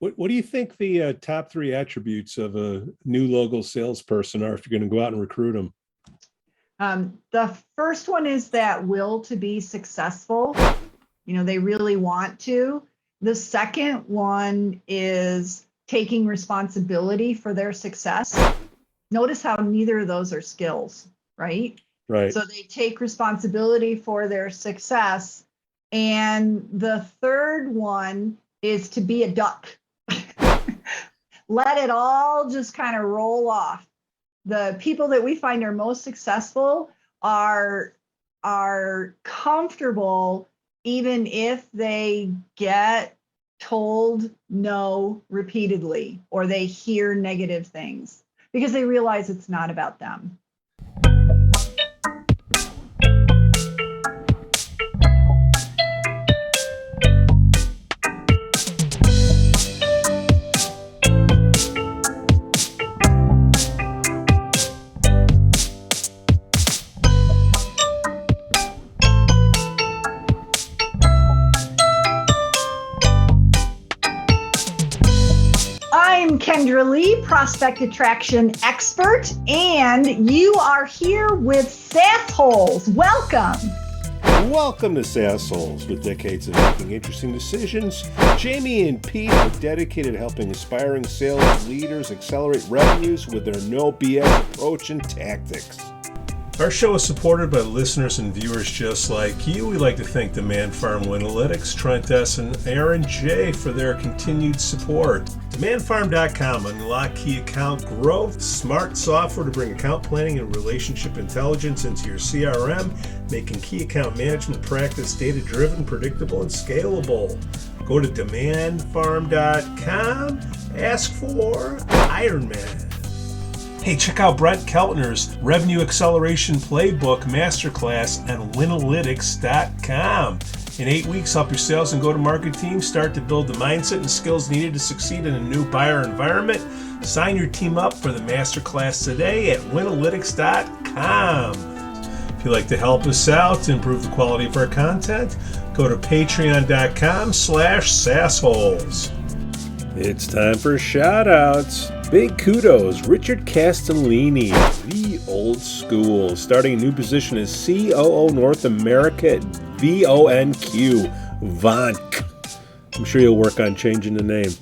What do you think the top three attributes of a new logo salesperson are if you're going to go out and recruit them? The first one is that will to be successful. They really want to. The second one is taking responsibility for their success. Notice how neither of those are skills, right? Right. So they take responsibility for their success. And the third one is to be a duck. Let it all just kind of roll off. The people that we find are most successful are comfortable even if they get told no repeatedly or they hear negative things because they realize it's not about them. I'm Kendra Lee, prospect attraction expert, and you are here with SaaSholes. Welcome. Welcome to SaaSholes. With decades of making interesting decisions, Jamie and Pete are dedicated to helping aspiring sales leaders accelerate revenues with their no BS approach and tactics. Our show is supported by listeners and viewers just like you. We'd like to thank Demand Farm Analytics, Trent S. and Aaron J. for their continued support. DemandFarm.com, unlock key account growth, smart software to bring account planning and relationship intelligence into your CRM, making key account management practice data-driven, predictable, and scalable. Go to DemandFarm.com, ask for Iron Man. Hey, check out Brent Keltner's Revenue Acceleration Playbook Masterclass at Winalytics.com. In 8 weeks, help your sales and go-to-market team start to build the mindset and skills needed to succeed in a new buyer environment. Sign your team up for the masterclass today at Winalytics.com. If you'd like to help us out to improve the quality of our content, go to Patreon.com/SaaSholes. It's time for shout-outs. Big kudos, Richard Castellini, the old school, starting a new position as COO North America at VONQ, Vonk. I'm sure you'll work on changing the name.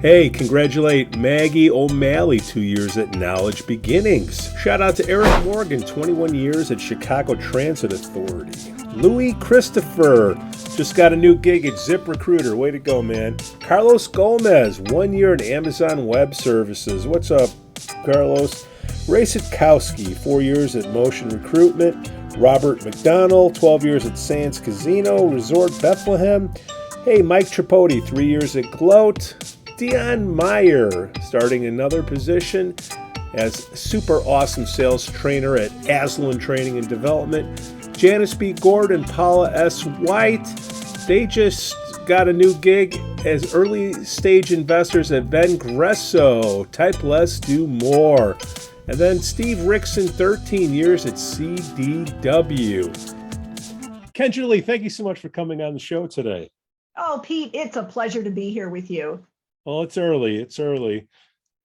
Hey, congratulate Maggie O'Malley, 2 years at Knowledge Beginnings. Shout out to Eric Morgan, 21 years at Chicago Transit Authority. Louis Christopher just got a new gig at ZipRecruiter. Way to go, man. Carlos Gomez, 1 year at Amazon Web Services. What's up, Carlos? Ray Sitkowski, 4 years at Motion Recruitment. Robert McDonald, 12 years at Sands Casino Resort Bethlehem. Hey, Mike Tripodi, 3 years at Gloat. Dion Meyer, starting another position as super awesome sales trainer at Aslan Training and Development. Janice B. Gordon, Paula S. White, they just got a new gig as early stage investors at Vengresso. Type less, do more. And then Steve Rickson, 13 years at CDW. Kendra Lee, thank you so much for coming on the show today. Oh, Pete, it's a pleasure to be here with you. Well, it's early.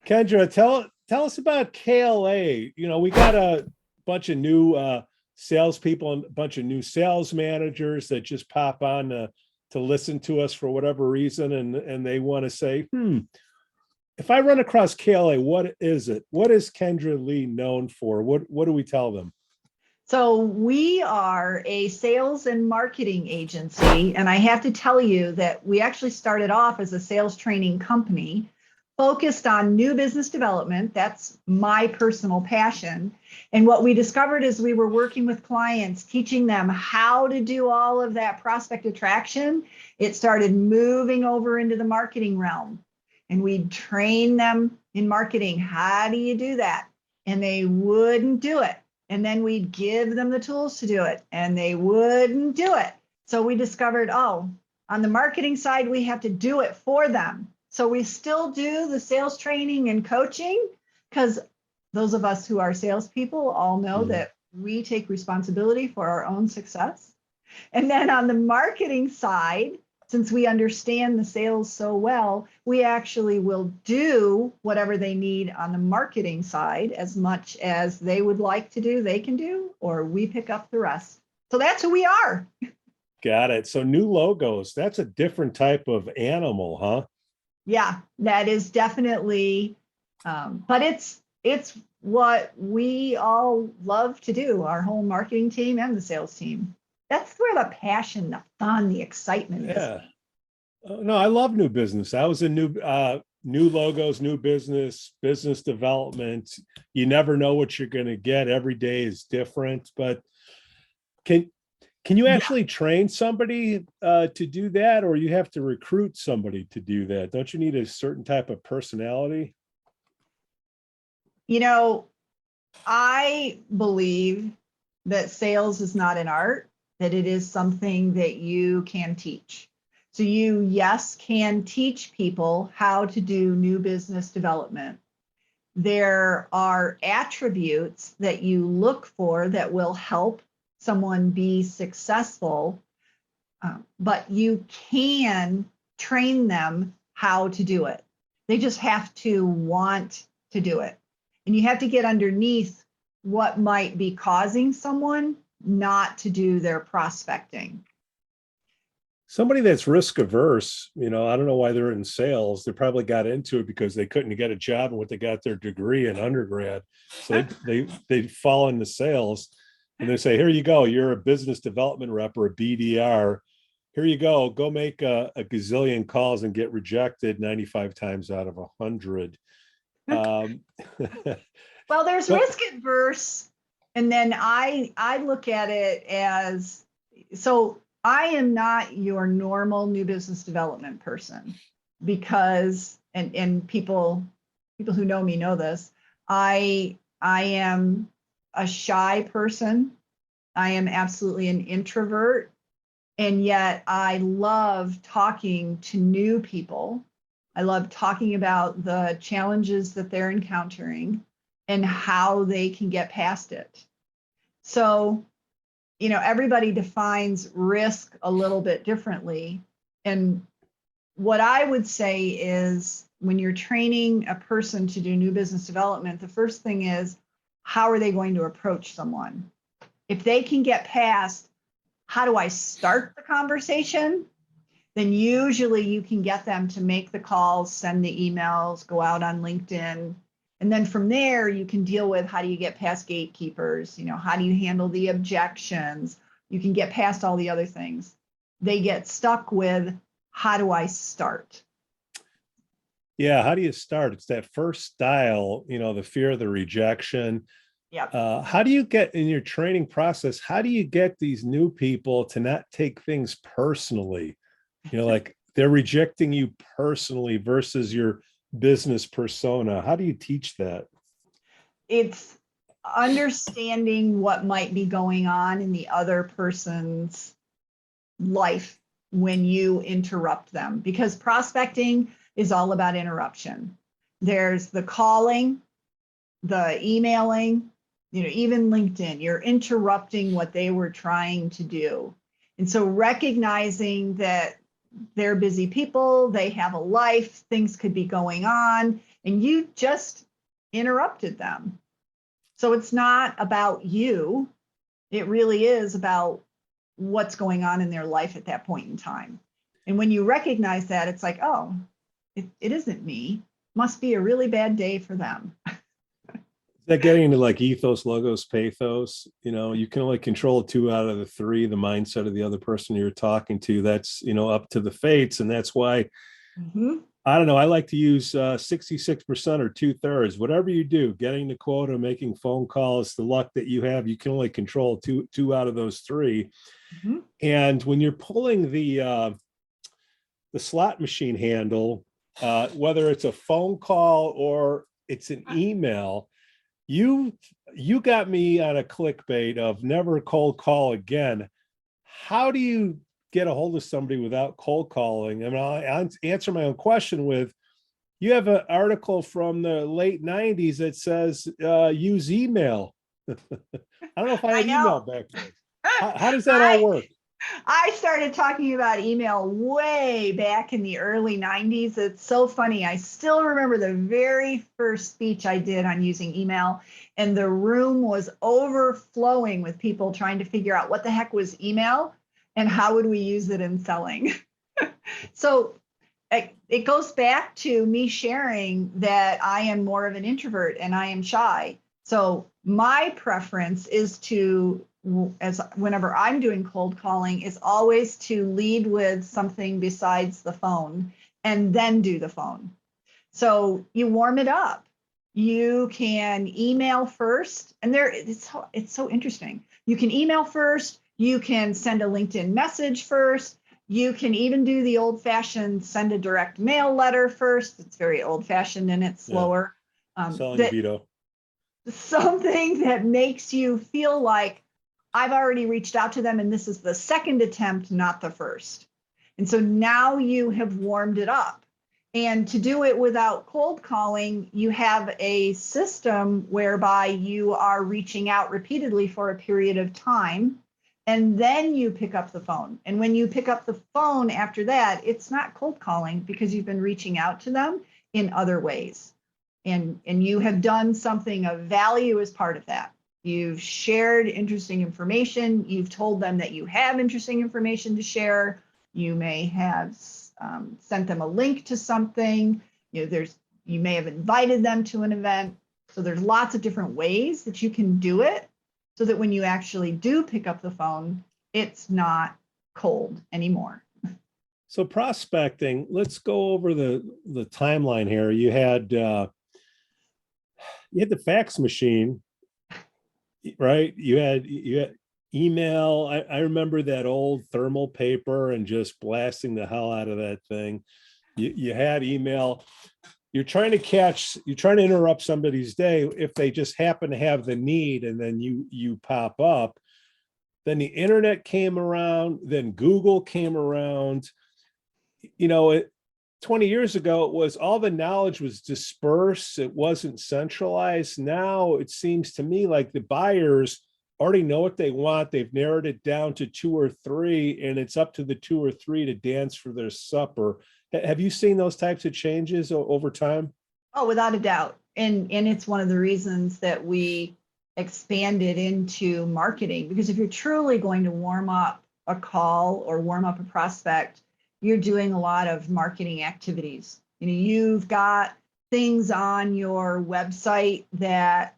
Kendra, tell us about KLA. We got a bunch of new salespeople and a bunch of new sales managers that just pop on to listen to us for whatever reason, and they want to say, if I run across KLA, what is it? What is Kendra Lee known for? What do we tell them? So we are a sales and marketing agency, and I have to tell you that we actually started off as a sales training company focused on new business development. That's my personal passion. And what we discovered is we were working with clients, teaching them how to do all of that prospect attraction. It started moving over into the marketing realm, and we'd train them in marketing. How do you do that? And they wouldn't do it. And then we'd give them the tools to do it, and they wouldn't do it. So we discovered, on the marketing side, we have to do it for them. So we still do the sales training and coaching, because those of us who are salespeople all know that we take responsibility for our own success. And then on the marketing side, since we understand the sales so well, we actually will do whatever they need on the marketing side as much as they would like to do, they can do, or we pick up the rest. So that's who we are. Got it. So new logos, that's a different type of animal, huh? Yeah, that is definitely, but it's what we all love to do, our whole marketing team and the sales team. That's where the passion, the fun, the excitement is. Yeah. No, I love new business. I was in new logos, new business development. You never know what you're going to get. Every day is different, but can you actually train somebody to do that, or you have to recruit somebody to do that? Don't you need a certain type of personality? You know, I believe that sales is not an art, that it is something that you can teach. So you, yes, can teach people how to do new business development. There are attributes that you look for that will help someone be successful, but you can train them how to do it. They just have to want to do it. And you have to get underneath what might be causing someone not to do their prospecting. Somebody that's risk averse, I don't know why they're in sales. They probably got into it because they couldn't get a job in what they got their degree in undergrad. So they fall into sales and they say, here you go. You're a business development rep or a BDR. Here you go. Go make a gazillion calls and get rejected 95 times out of 100. Well, there's risk adverse. And then I look at it as, so I am not your normal new business development person because, and people who know me know this, I am a shy person. I am absolutely an introvert. And yet I love talking to new people. I love talking about the challenges that they're encountering and how they can get past it. So, everybody defines risk a little bit differently. And what I would say is when you're training a person to do new business development, the first thing is, how are they going to approach someone? If they can get past, how do I start the conversation? Then usually you can get them to make the calls, send the emails, go out on LinkedIn. And then from there, you can deal with how do you get past gatekeepers? How do you handle the objections? You can get past all the other things. They get stuck with, how do I start? Yeah, how do you start? It's that first style, the fear of the rejection. Yeah. How do you get in your training process? How do you get these new people to not take things personally? Like they're rejecting you personally versus your business persona. How do you teach that? It's understanding what might be going on in the other person's life when you interrupt them, because prospecting is all about interruption. There's the calling, the emailing, even LinkedIn, you're interrupting what they were trying to do. And so recognizing that they're busy people, they have a life, things could be going on, and you just interrupted them. So it's not about you. It really is about what's going on in their life at that point in time. And when you recognize that, it's like, oh, it isn't me. Must be a really bad day for them. Is that getting into like ethos, logos, pathos? You can only control 2 out of the 3, the mindset of the other person you're talking to. That's, up to the fates. And that's why, I don't know, I like to use 66% or 2/3, whatever you do, getting the quota, making phone calls, the luck that you have, you can only control two out of those 3. And when you're pulling the slot machine handle, whether it's a phone call or it's an email, you got me on a clickbait of never cold call again. How do you get a hold of somebody without cold calling? I mean, I'll answer my own question with, you have an article from the late 90s that says use email. I don't know if I had email back then. How does that all work? I started talking about email way back in the early 90s. It's so funny. I still remember the very first speech I did on using email, and the room was overflowing with people trying to figure out what the heck was email and how would we use it in selling. So it goes back to me sharing that I am more of an introvert and I am shy. So my preference is to, as whenever I'm doing cold calling, is always to lead with something besides the phone and then do the phone. So you warm it up. You can email first, and it's so interesting. You can email first. You can send a LinkedIn message first. You can even do the old-fashioned send a direct mail letter first. It's very old-fashioned and it's slower. Veto. Something that makes you feel like I've already reached out to them and this is the second attempt, not the first. And so now you have warmed it up. And to do it without cold calling, you have a system whereby you are reaching out repeatedly for a period of time, and then you pick up the phone. And when you pick up the phone after that, it's not cold calling because you've been reaching out to them in other ways. And you have done something of value as part of that. You've shared interesting information. You've told them that you have interesting information to share. You may have sent them a link to something. You may have invited them to an event. So there's lots of different ways that you can do it so that when you actually do pick up the phone, it's not cold anymore. So prospecting, let's go over the timeline here. You had the fax machine, right? You had email. I remember that old thermal paper and just blasting the hell out of that thing. You had email. You're trying to interrupt somebody's day if they just happen to have the need, and then you pop up. Then the internet came around, then Google came around. 20 years ago, it was all the knowledge was dispersed. It wasn't centralized. Now it seems to me like the buyers already know what they want. They've narrowed it down to 2 or 3, and it's up to the 2 or 3 to dance for their supper. Have you seen those types of changes over time? Oh, without a doubt. And it's one of the reasons that we expanded into marketing, because if you're truly going to warm up a call or warm up a prospect, you're doing a lot of marketing activities. You've got things on your website that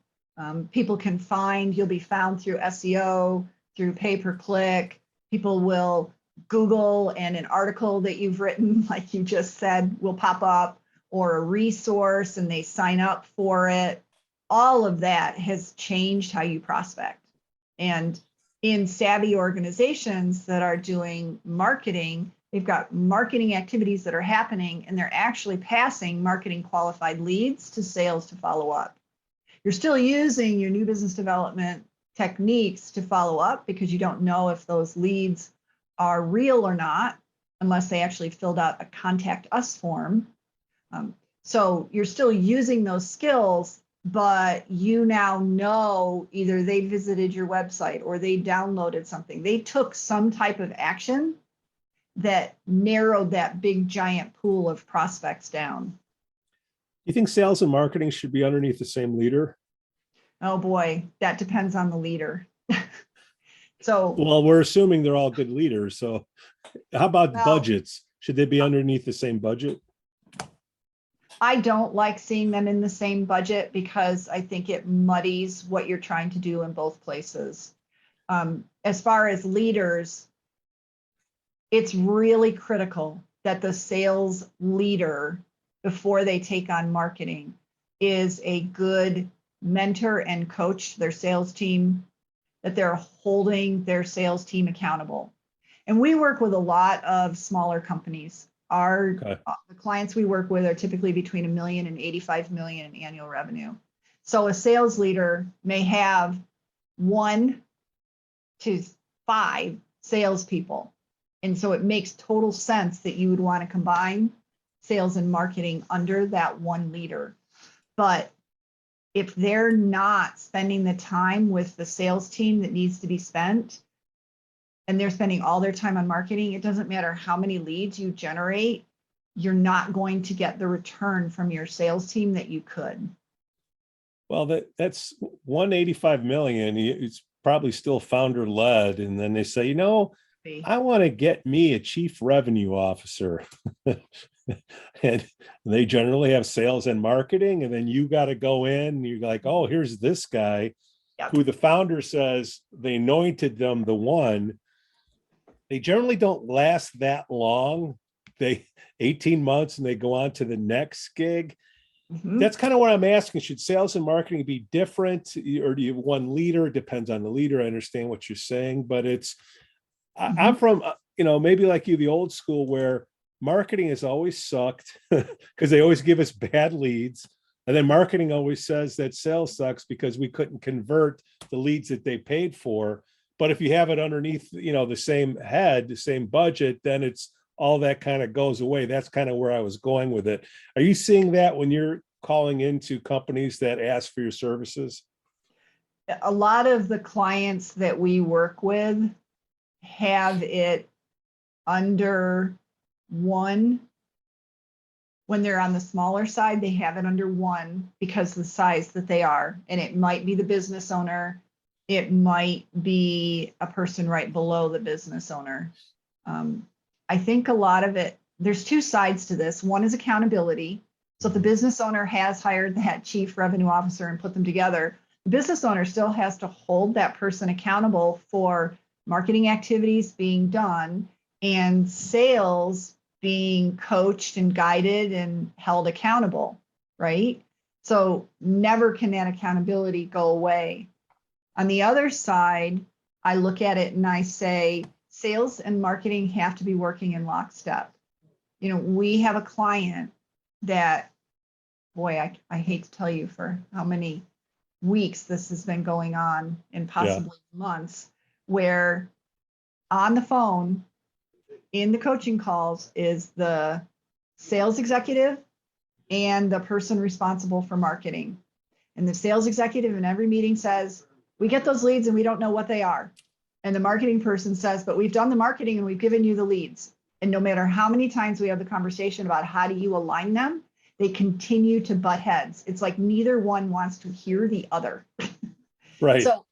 people can find. You'll be found through SEO, through pay-per-click. People will Google, and an article that you've written, like you just said, will pop up, or a resource, and they sign up for it. All of that has changed how you prospect. And in savvy organizations that are doing marketing, they've got marketing activities that are happening, and they're actually passing marketing qualified leads to sales to follow up. You're still using your new business development techniques to follow up because you don't know if those leads are real or not, unless they actually filled out a contact us form. So you're still using those skills, but you now know either they visited your website or they downloaded something. They took some type of action that narrowed that big giant pool of prospects down. You think sales and marketing should be underneath the same leader? Oh boy, that depends on the leader. So, well, we're assuming they're all good leaders. So how about budgets? Should they be underneath the same budget? I don't like seeing them in the same budget because I think it muddies what you're trying to do in both places. As far as leaders, it's really critical that the sales leader, before they take on marketing, is a good mentor and coach their sales team, that they're holding their sales team accountable. And we work with a lot of smaller companies. The clients we work with are typically between $1 million and $85 million in annual revenue. So a sales leader may have 1 to 5 salespeople. And so it makes total sense that you would want to combine sales and marketing under that one leader. But if they're not spending the time with the sales team that needs to be spent, and they're spending all their time on marketing, it doesn't matter how many leads you generate, you're not going to get the return from your sales team that you could. Well, that's 185 million. It's probably still founder led. And then they say, I want to get me a chief revenue officer. And they generally have sales and marketing. And then you got to go in and you're like, oh, here's this guy who the founder says they anointed them the one. They generally don't last that long. 18 months and they go on to the next gig. Mm-hmm. That's kind of what I'm asking. Should sales and marketing be different, or do you have one leader? It depends on the leader. I understand what you're saying, but I'm from, maybe like you, the old school where marketing has always sucked because they always give us bad leads. And then marketing always says that sales sucks because we couldn't convert the leads that they paid for. But if you have it underneath, the same head, the same budget, then it's all that kind of goes away. That's kind of where I was going with it. Are you seeing that when you're calling into companies that ask for your services? A lot of the clients that we work with have it under one. When they're on the smaller side, they have it under one because of the size that they are. And it might be the business owner. It might be a person right below the business owner. I think a lot of it, there's two sides to this. One is accountability. So if the business owner has hired that chief revenue officer and put them together, the business owner still has to hold that person accountable for marketing activities being done and sales being coached and guided and held accountable, right? So never can that accountability go away. On the other side, I look at it and I say, sales and marketing have to be working in lockstep. We have a client that, boy, I hate to tell you for how many weeks this has been going on and possibly months, where on the phone in the coaching calls is the sales executive and the person responsible for marketing. And the sales executive in every meeting says, we get those leads and we don't know what they are. And the marketing person says, but we've done the marketing and we've given you the leads. And no matter how many times we have the conversation about how do you align them, they continue to butt heads. It's like neither one wants to hear the other. Right. So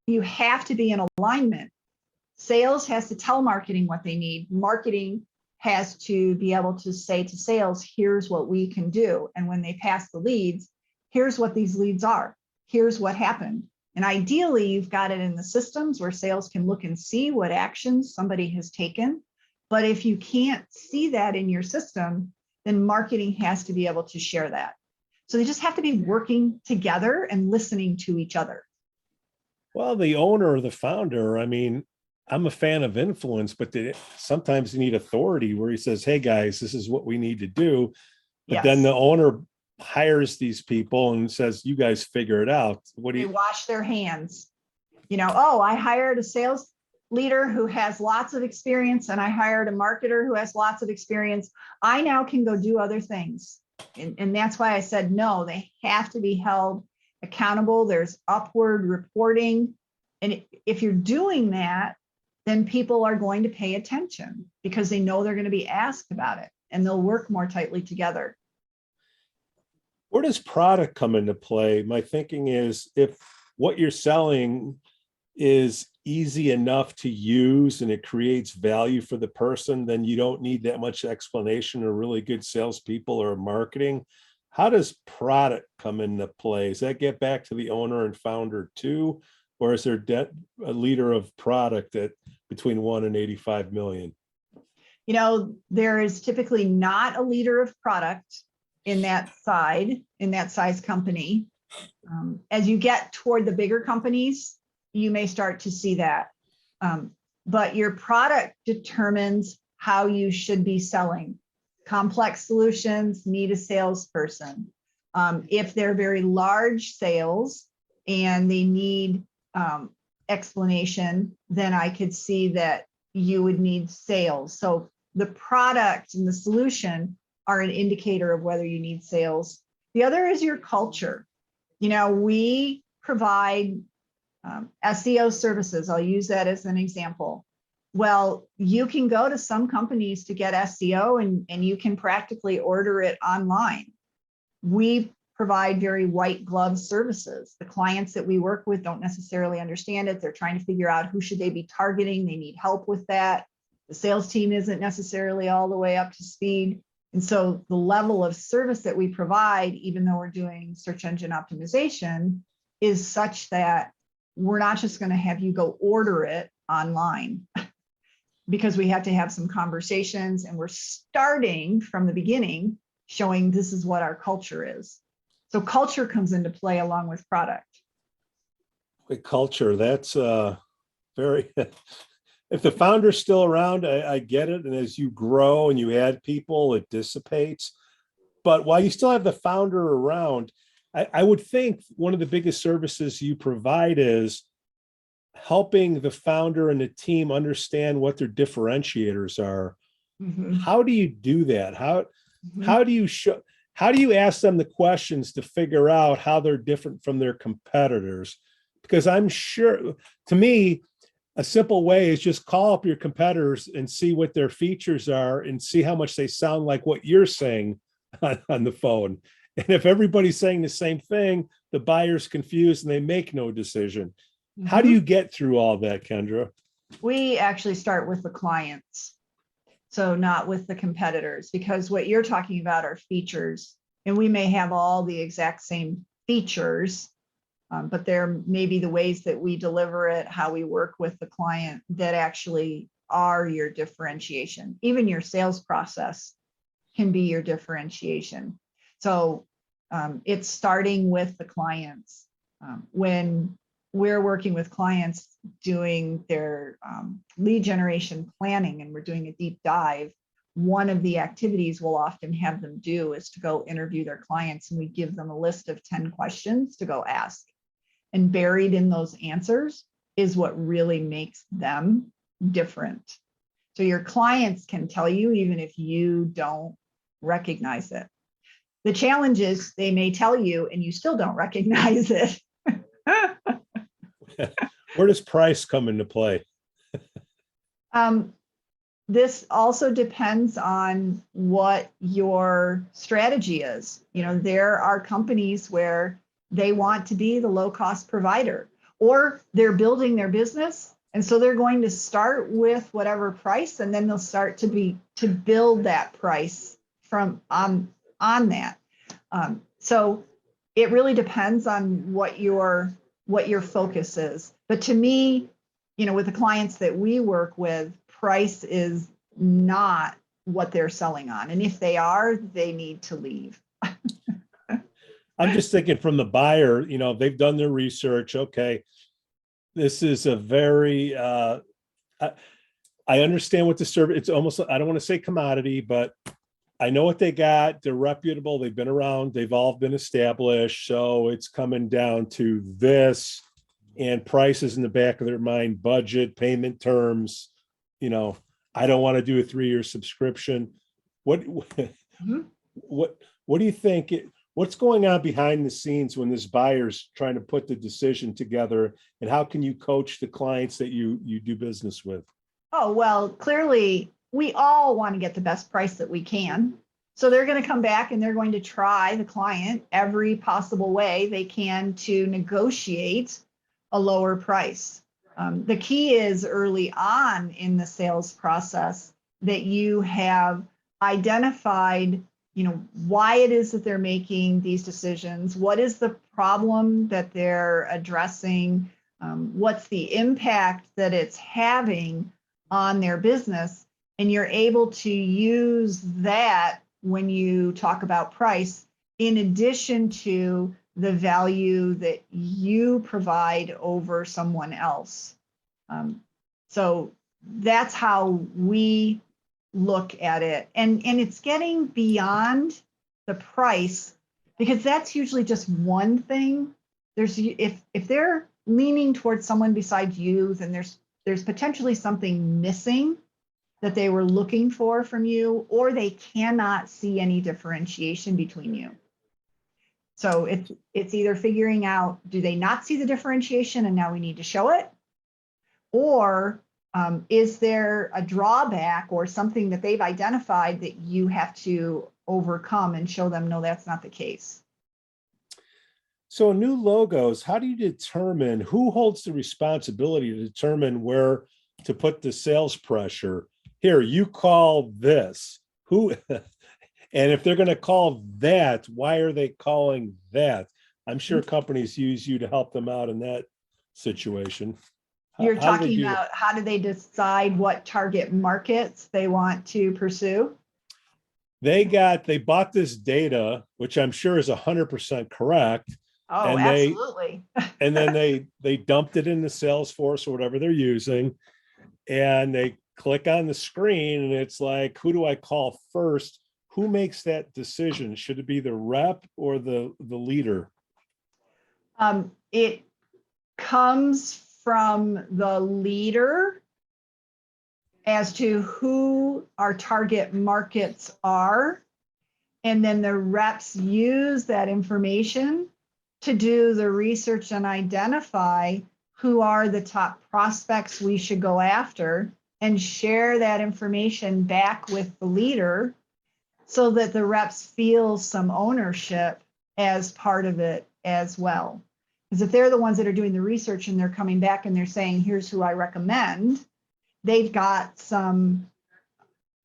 you have to be in alignment. Sales has to tell marketing what they need. Marketing has to be able to say to sales, here's what we can do. And when they pass the leads, here's what these leads are. Here's what happened. And ideally, you've got it in the systems where sales can look and see what actions somebody has taken. But if you can't see that in your system, then marketing has to be able to share that. So they just have to be working together and listening to each other. Well, the owner or the founder, I'm a fan of influence, but sometimes you need authority where he says, hey, guys, this is what we need to do. But then the owner hires these people and says, you guys figure it out. They wash their hands. I hired a sales leader who has lots of experience and I hired a marketer who has lots of experience. I now can go do other things. And that's why I said, no, they have to be held accountable. There's upward reporting. And if you're doing that, then people are going to pay attention because they know they're going to be asked about it and they'll work more tightly together. Where does product come into play? My thinking is if what you're selling is easy enough to use and it creates value for the person, then you don't need that much explanation or really good salespeople or marketing. How does product come into play? Does that get back to the owner and founder too? Or is there a leader of product at between 1 and 85 million? There is typically not a leader of product in that size company. As you get toward the bigger companies, you may start to see that. But your product determines how you should be selling. Complex solutions need a salesperson. If they're very large sales and they need explanation, then I could see that you would need sales. So the product and the solution are an indicator of whether you need sales. The other is your culture. We provide SEO services. I'll use that as an example. Well, you can go to some companies to get SEO and you can practically order it online. We provide very white glove services. The clients that we work with don't necessarily understand it. They're trying to figure out who should they be targeting. They need help with that. The sales team isn't necessarily all the way up to speed. And so the level of service that we provide, even though we're doing search engine optimization, is such that we're not just going to have you go order it online because we have to have some conversations, and we're starting from the beginning showing this is what our culture is. So culture comes into play along with product. Culture, that's very, if the founder's still around, I get it. And as you grow and you add people, it dissipates. But while you still have the founder around, I would think one of the biggest services you provide is helping the founder and the team understand what their differentiators are. Mm-hmm. How do you do that? Mm-hmm. How do you ask them the questions to figure out how they're different from their competitors? Because I'm sure, to me, a simple way is just call up your competitors and see what their features are and see how much they sound like what you're saying on the phone. And if everybody's saying the same thing, the buyer's confused and they make no decision. Mm-hmm. How do you get through all that, Kendra? We actually start with the clients. So not with the competitors, because what you're talking about are features, and we may have all the exact same features, but there may be the ways that we deliver it, how we work with the client that actually are your differentiation. Even your sales process can be your differentiation. So it's starting with the clients. When we're working with clients doing their lead generation planning and we're doing a deep dive, one of the activities we'll often have them do is to go interview their clients, and we give them a list of 10 questions to go ask. And buried in those answers is what really makes them different. So your clients can tell you even if you don't recognize it. The challenge is they may tell you and you still don't recognize it. Where does price come into play? This also depends on what your strategy is. You know, there are companies where they want to be the low-cost provider, or they're building their business, and so they're going to start with whatever price, and then they'll start to build that price from on that. So it really depends on what your focus is. But to me, you know, with the clients that we work with, price is not what they're selling on. And if they are, they need to leave. I'm just thinking from the buyer, you know, they've done their research. Okay, this is a very, I understand what the service, it's almost, I don't want to say commodity, but I know what they got. They're reputable. They've been around. They've all been established. So it's coming down to this, and prices in the back of their mind, budget, payment terms. You know, I don't want to do a 3-year subscription. What do you think? What's going on behind the scenes when this buyer's trying to put the decision together, and how can you coach the clients that you do business with? Oh, well, clearly we all want to get the best price that we can. So they're going to come back and they're going to try the client every possible way they can to negotiate a lower price. The key is early on in the sales process that you have identified, you know, why it is that they're making these decisions, what is the problem that they're addressing, what's the impact that it's having on their business, and you're able to use that when you talk about price, in addition to the value that you provide over someone else. So that's how we look at it. And it's getting beyond the price, because that's usually just one thing. If they're leaning towards someone besides you, then there's potentially something missing that they were looking for from you, or they cannot see any differentiation between you. So it's either figuring out, do they not see the differentiation and now we need to show it? Or Is there a drawback or something that they've identified that you have to overcome and show them, no, that's not the case? So new logos, how do you determine who holds the responsibility to determine where to put the sales pressure? Here, you call this. Who, and if they're going to call that, why are they calling that? I'm sure companies use you to help them out in that situation. You're talking about how do they decide what target markets they want to pursue? They bought this data, which I'm sure is 100% correct. Oh, and absolutely. And then they dumped it into Salesforce or whatever they're using, and they click on the screen and it's like, who do I call first? Who makes that decision? Should it be the rep or the leader? It comes from the leader as to who our target markets are. And then the reps use that information to do the research and identify who are the top prospects we should go after and share that information back with the leader so that the reps feel some ownership as part of it as well. Because if they're the ones that are doing the research and they're coming back and they're saying, here's who I recommend, they've got some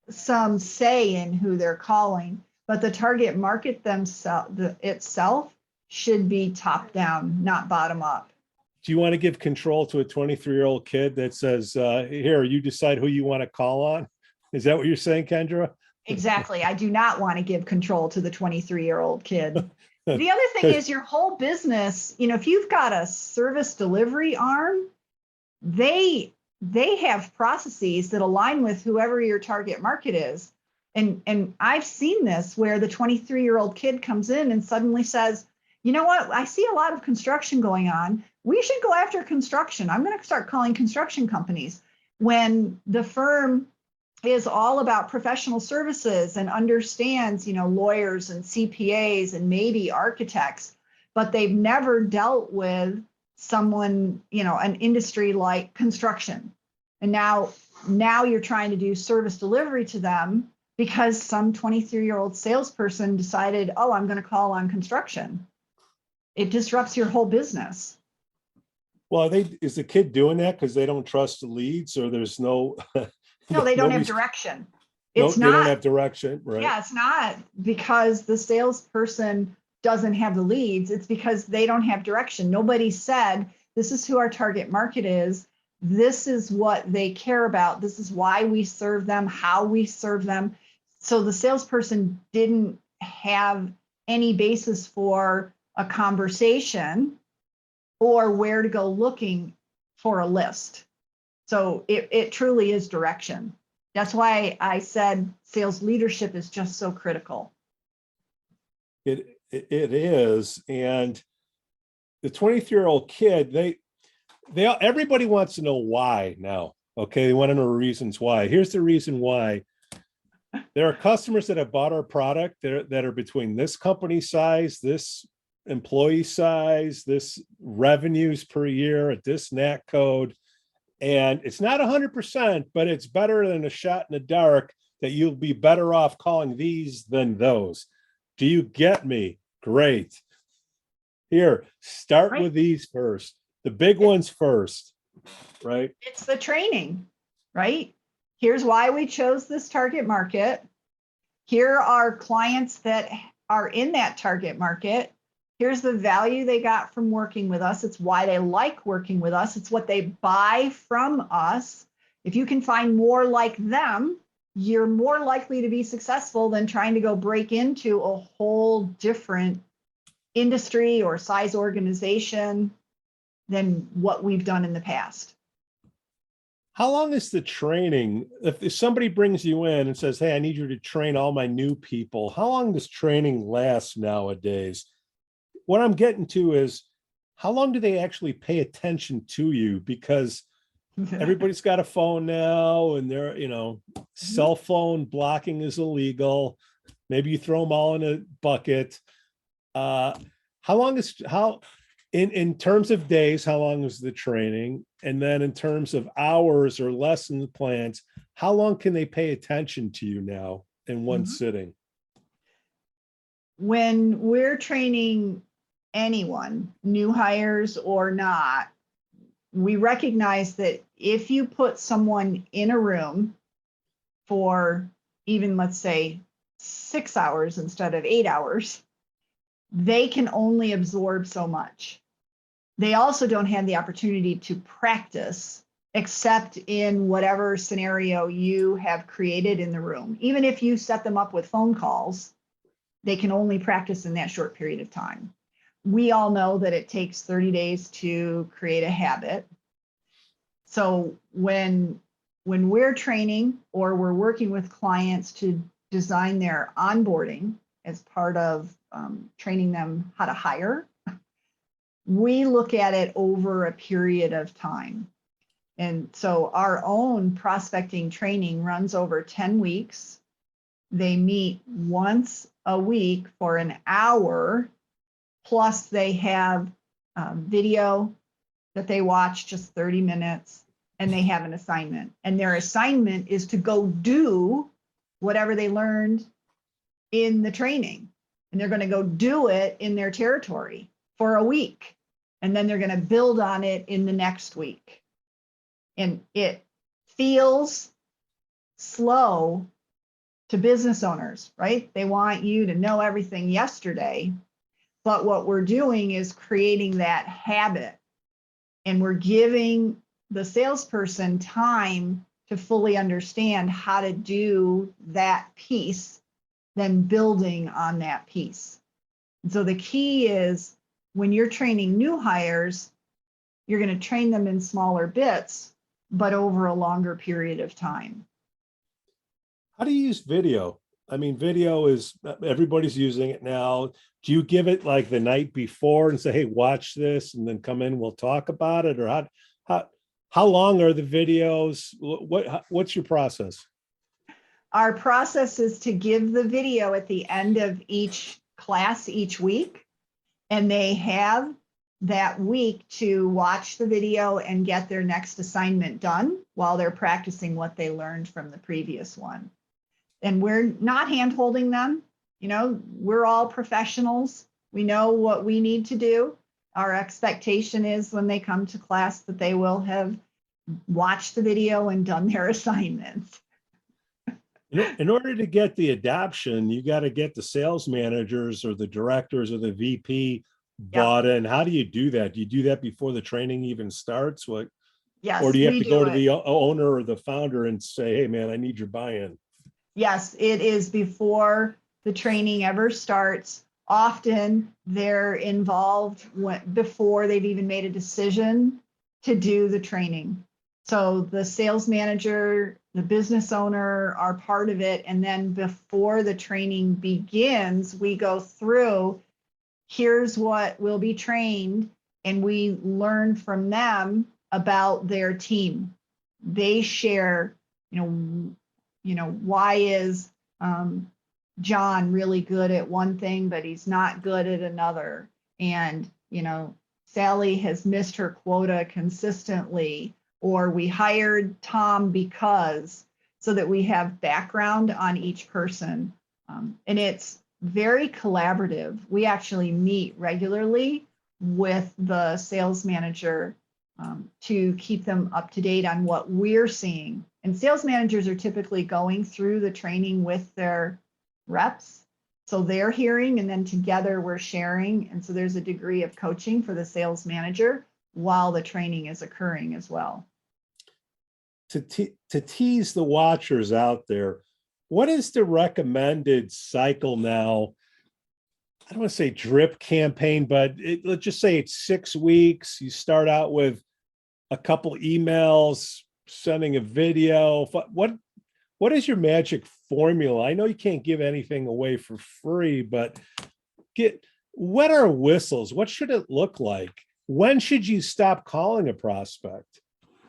say in who they're calling. But the target market itself should be top down, not bottom up. Do you want to give control to a 23-year-old kid that says, here, you decide who you want to call on? Is that what you're saying, Kendra? Exactly. I do not want to give control to the 23-year-old kid. The other thing is your whole business, if you've got a service delivery arm, they have processes that align with whoever your target market is. And I've seen this where the 23-year-old kid comes in and suddenly says, you know what, I see a lot of construction going on. We should go after construction. I'm going to start calling construction companies. When the firm is all about professional services and understands, lawyers and CPAs and maybe architects, but they've never dealt with someone, an industry like construction. And now you're trying to do service delivery to them because some 23-year-old salesperson decided, oh, I'm going to call on construction. It disrupts your whole business. Well, is the kid doing that because they don't trust the leads, or there's no? No, they don't have direction. They don't have direction, right? Yeah, it's not because the salesperson doesn't have the leads. It's because they don't have direction. Nobody said, this is who our target market is. This is what they care about. This is why we serve them, how we serve them. So the salesperson didn't have any basis for a conversation or where to go looking for a list. So it truly is direction. That's why I said sales leadership is just so critical. It is. And the 23-year-old kid, everybody wants to know why now. Okay, they want to know reasons why. Here's the reason why. There are customers that have bought our product that are between this company size, this employee size, this revenues per year at this NAT code. And it's not 100%, but it's better than a shot in the dark that you'll be better off calling these than those. Do you get me? Great. Here, start with these first. The big ones first, right? It's the training, right? Here's why we chose this target market. Here are clients that are in that target market. Here's the value they got from working with us. It's why they like working with us. It's what they buy from us. If you can find more like them, you're more likely to be successful than trying to go break into a whole different industry or size organization than what we've done in the past. How long is the training? If somebody brings you in and says, hey, I need you to train all my new people, how long does training last nowadays? What I'm getting to is, how long do they actually pay attention to you? Because everybody's got a phone now, and they're, cell phone blocking is illegal. Maybe you throw them all in a bucket. How In terms of days, how long is the training? And then in terms of hours or lesson plans, how long can they pay attention to you now in one sitting? When we're training anyone, new hires or not, we recognize that if you put someone in a room for even, let's say, 6 hours instead of 8 hours, they can only absorb so much. They also don't have the opportunity to practice except in whatever scenario you have created in the room. Even if you set them up with phone calls, they can only practice in that short period of time. We all know that it takes 30 days to create a habit. So when we're training or we're working with clients to design their onboarding as part of training them how to hire, we look at it over a period of time. And so our own prospecting training runs over 10 weeks. They meet once a week for an hour, plus they have video that they watch, just 30 minutes, and they have an assignment. And their assignment is to go do whatever they learned in the training. And they're going to go do it in their territory for a week. And then they're going to build on it in the next week. And it feels slow to business owners, right? They want you to know everything yesterday. But what we're doing is creating that habit. And we're giving the salesperson time to fully understand how to do that piece, then building on that piece. And so the key is when you're training new hires, you're going to train them in smaller bits, but over a longer period of time. How do you use video? I mean, video is, everybody's using it now. Do you give it like the night before and say, hey, watch this, and then come in, we'll talk about it? Or how long are the videos? What's your process? Our process is to give the video at the end of each class each week, and they have that week to watch the video and get their next assignment done while they're practicing what they learned from the previous one. And we're not hand-holding them. You know, we're all professionals. We know what we need to do. Our expectation is when they come to class that they will have watched the video and done their assignments. In order to get the adoption, you got to get the sales managers or the directors or the VP bought in. How do you do that? Do you do that before the training even starts? Yes, or do you have to go to the owner or the founder and say, hey, man, I need your buy-in? Yes, it is before the training ever starts. Often they're involved before they've even made a decision to do the training. So the sales manager, the business owner are part of it. And then before the training begins, we go through, here's what will be trained, and we learn from them about their team. They share, why is John really good at one thing, but he's not good at another? And, Sally has missed her quota consistently, or we hired Tom because, so that we have background on each person. And it's very collaborative. We actually meet regularly with the sales manager to keep them up to date on what we're seeing. And sales managers are typically going through the training with their reps. So they're hearing, and then together we're sharing. And so there's a degree of coaching for the sales manager while the training is occurring as well. To tease the watchers out there, what is the recommended cycle now? I don't want to say drip campaign, but let's just say it's 6 weeks. You start out with a couple emails, sending a video. What is your magic formula? I know you can't give anything away for free, but what are whistles? What should it look like? When should you stop calling a prospect?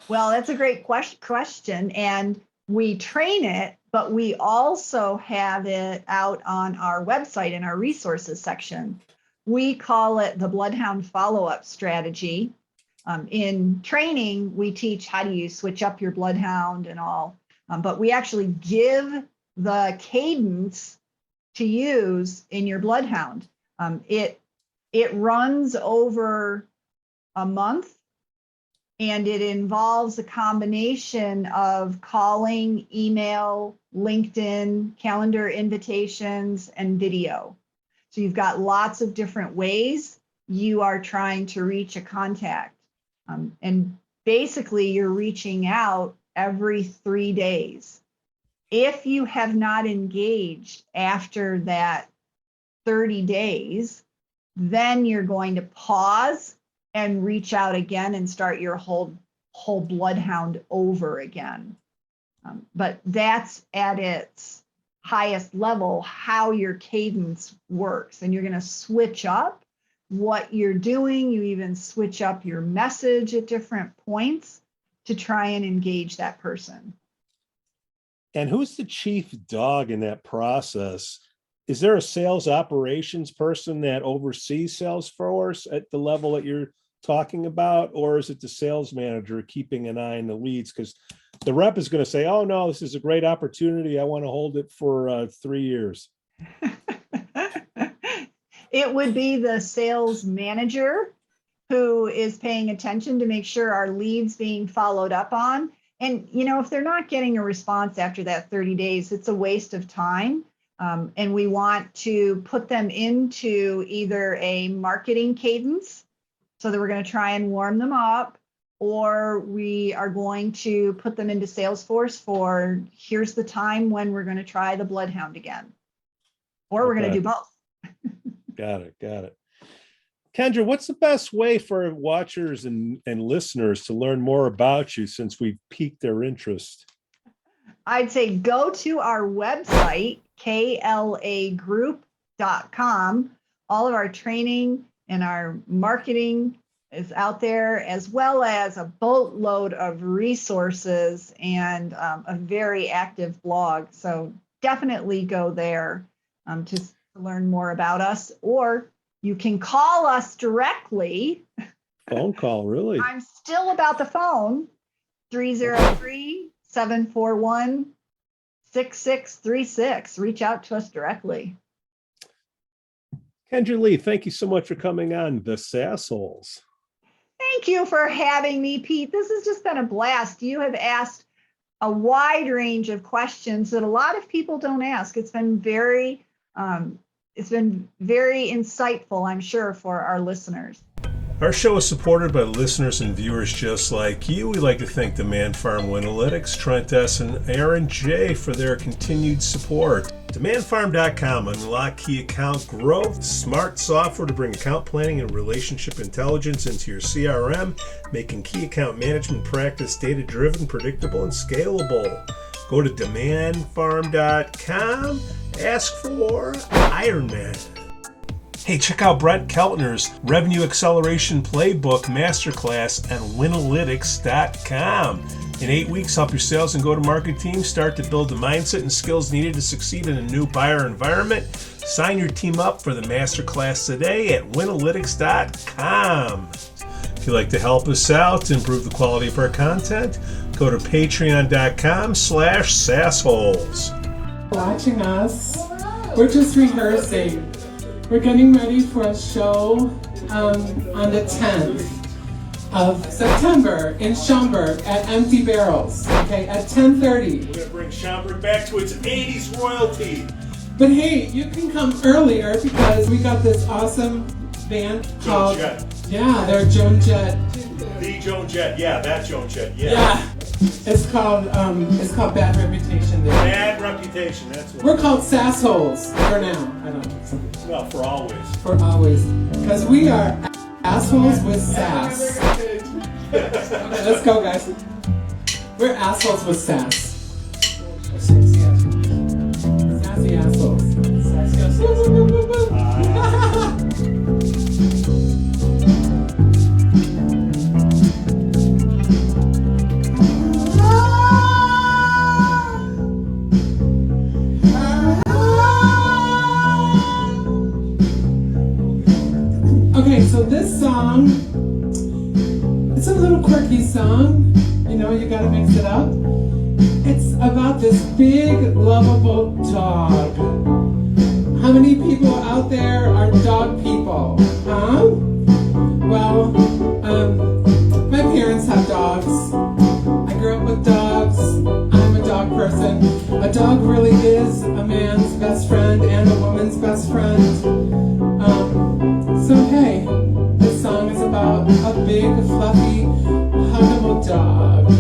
Well, that's a great question. And we train it, but we also have it out on our website in our resources section. we call it the Bloodhound follow-up strategy. In training, we teach how do you switch up your Bloodhound and all, but we actually give the cadence to use in your Bloodhound. It runs over a month, and it involves a combination of calling, email, LinkedIn, calendar invitations, and video. So you've got lots of different ways you are trying to reach a contact. And basically, you're reaching out every 3 days. If you have not engaged after that 30 days, then you're going to pause and reach out again and start your whole Bloodhound over again. But that's at its highest level how your cadence works. And you're going to switch up what you're doing. You even switch up your message at different points to try and engage that person. And who's the chief dog in that process? Is there a sales operations person that oversees Salesforce at the level that you're talking about, or is it the sales manager keeping an eye on the leads? Because the rep is going to say, oh no, this is a great opportunity, I want to hold it for 3 years. It would be the sales manager who is paying attention to make sure our leads being followed up on. And, if they're not getting a response after that 30 days, it's a waste of time. And we want to put them into either a marketing cadence so that we're going to try and warm them up, or we are going to put them into Salesforce for here's the time when we're going to try the Bloodhound again. Or we're going to do both. Got it. Kendra, what's the best way for watchers and listeners to learn more about you since we've piqued their interest? I'd say go to our website, klagroup.com. All of our training and our marketing is out there, as well as a boatload of resources and a very active blog. So definitely go there to learn more about us, or you can call us directly. Phone call, really? I'm still about the phone, 303-741-6636. Reach out to us directly. Kendra Lee, thank you so much for coming on the SaaSholes. Thank you for having me, Pete. This has just been a blast. You have asked a wide range of questions that a lot of people don't ask. It's been very insightful, I'm sure, for our listeners. Our show is supported by listeners and viewers just like you. We'd like to thank Demand Farm Winalytics, Trent S. and Aaron J. for their continued support. DemandFarm.com, unlock key account growth, smart software to bring account planning and relationship intelligence into your CRM, making key account management practice data-driven, predictable, and scalable. Go to DemandFarm.com, ask for Ironman. Hey, check out Brent Keltner's Revenue Acceleration Playbook Masterclass at Winalytics.com. In 8 weeks, help your sales and go-to-market team start to build the mindset and skills needed to succeed in a new buyer environment. Sign your team up for the masterclass today at Winalytics.com. If you'd like to help us out to improve the quality of our content, go to Patreon.com/SaaSholes. Watching us, we're just rehearsing. We're getting ready for a show on the 10th of September in Schaumburg at Empty Barrels, okay, at 10:30. We're going to bring Schaumburg back to its 80s royalty. But hey, you can come earlier because we got this awesome band called... Joan Jett. Yeah, they're Joan Jett. The Joan Jett, yeah, that Joan Jett, Yeah. It's called Bad Reputation. Bad Reputation, that's what we're called SaaSholes for now. I don't know. No, for always. For always. Because we are assholes with sass. Okay, let's go, guys. We're assholes with sass. Sassy assholes. Sassy assholes. Okay, so this song, it's a little quirky song. You know, you gotta mix it up. It's about this big, lovable dog. How many people out there are dog people? Huh? Well, my parents have dogs. I grew up with dogs. I'm a dog person. A dog really is a man's best friend and a woman's best friend. So hey, this song is about a big, fluffy, huggable dog.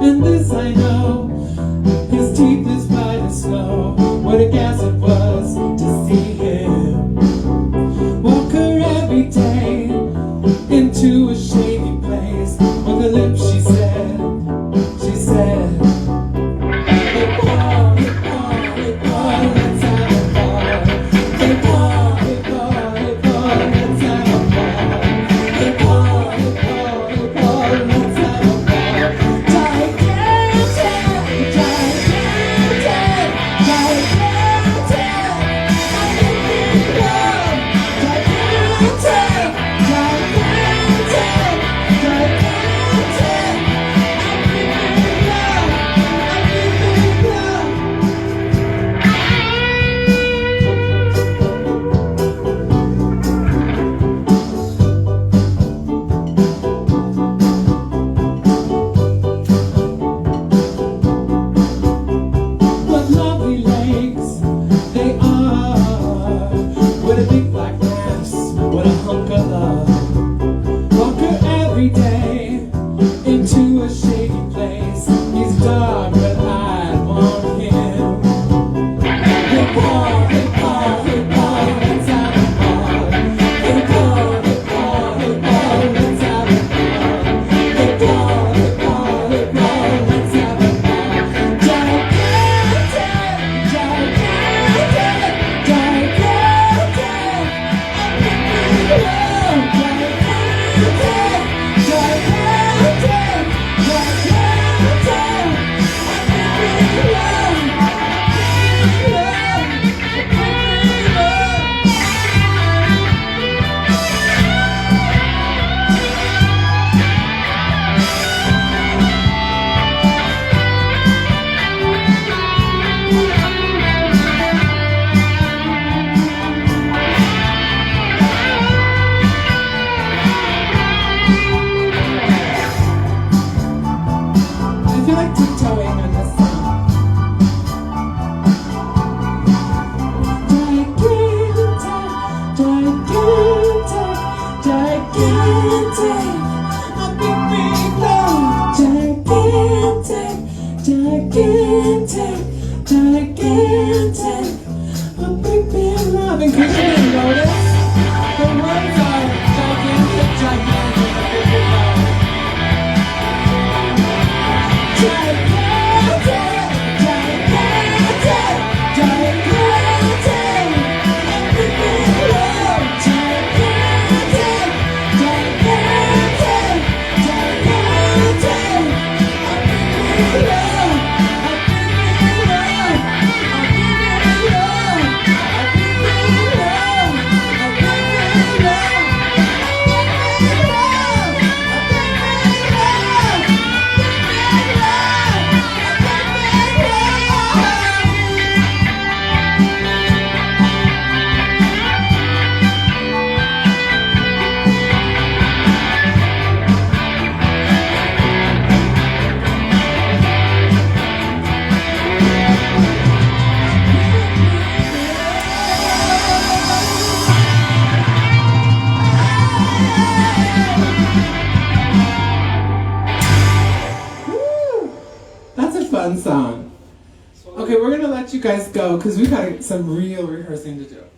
And this I know, his teeth is white as snow. What a gas it was to see him walk her every day into a shady place. With her lips she said, hey boy, let's have a ball. Hey boy, let's have a ball. Hey boy, let's have a ball. What lovely legs they are. What a big black ass. What a hunk of love. Walk her every day into a shady place. He's dog, but I want him. Hey boy, let's have a ball. Hey boy, let's have a ball. Hey boy, let's have a ball. I feel like tiptoeing on this song. Gigantic, a big big love. In case you didn't notice, the words are gigantic, a big big love. Song. Okay, we're gonna let you guys go because we got some real rehearsing to do.